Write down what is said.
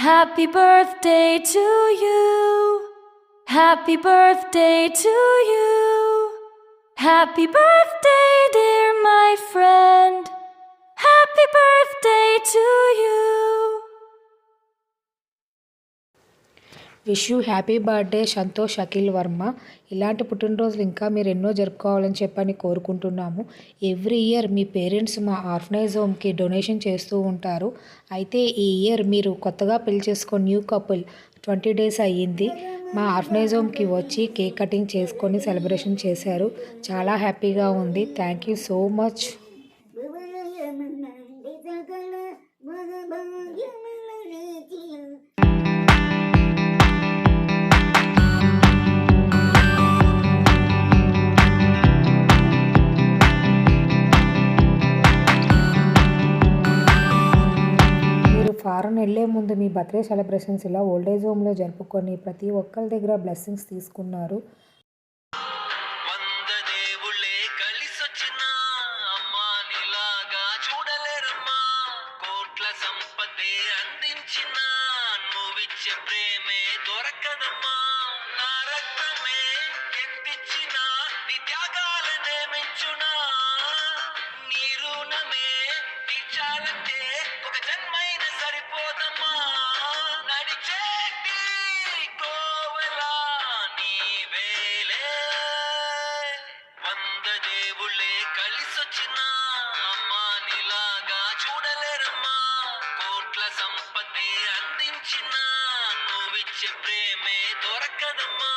Happy birthday to you. Happy birthday to you. Happy birthday, dear my friend. Happy birthday to you. Wish you happy birthday Santosh Akhil Varma. ఇలాంటి పుట్టినరోజులు ఇంకా మీరు ఎన్నో జరుపుకోవాలని చెప్పని కోరుకుంటున్నాము. ఎవ్రీ ఇయర్ మీ పేరెంట్స్ మా ఆర్ఫనైజ్ హోమ్కి డొనేషన్ చేస్తూ ఉంటారు. అయితే ఈ ఇయర్ మీరు కొత్తగా పెళ్లి చేసుకొని న్యూ కపుల్ 20 డేస్ అయ్యింది. మా ఆర్ఫనైజ్ హోమ్కి వచ్చి కేక్ కటింగ్ చేసుకొని సెలబ్రేషన్ చేశారు. చాలా హ్యాపీగా ఉంది. Thank you so much. Foreign వెళ్ళే ముందు మీ బర్త్డే సెలబ్రేషన్స్ ఇలా ఓల్డేజ్ హోమ్లో జరుపుకొని ప్రతి ఒక్కరి దగ్గర బ్లెస్సింగ్స్ తీసుకున్నారు. ప్రేమే దొరకదమ్మా.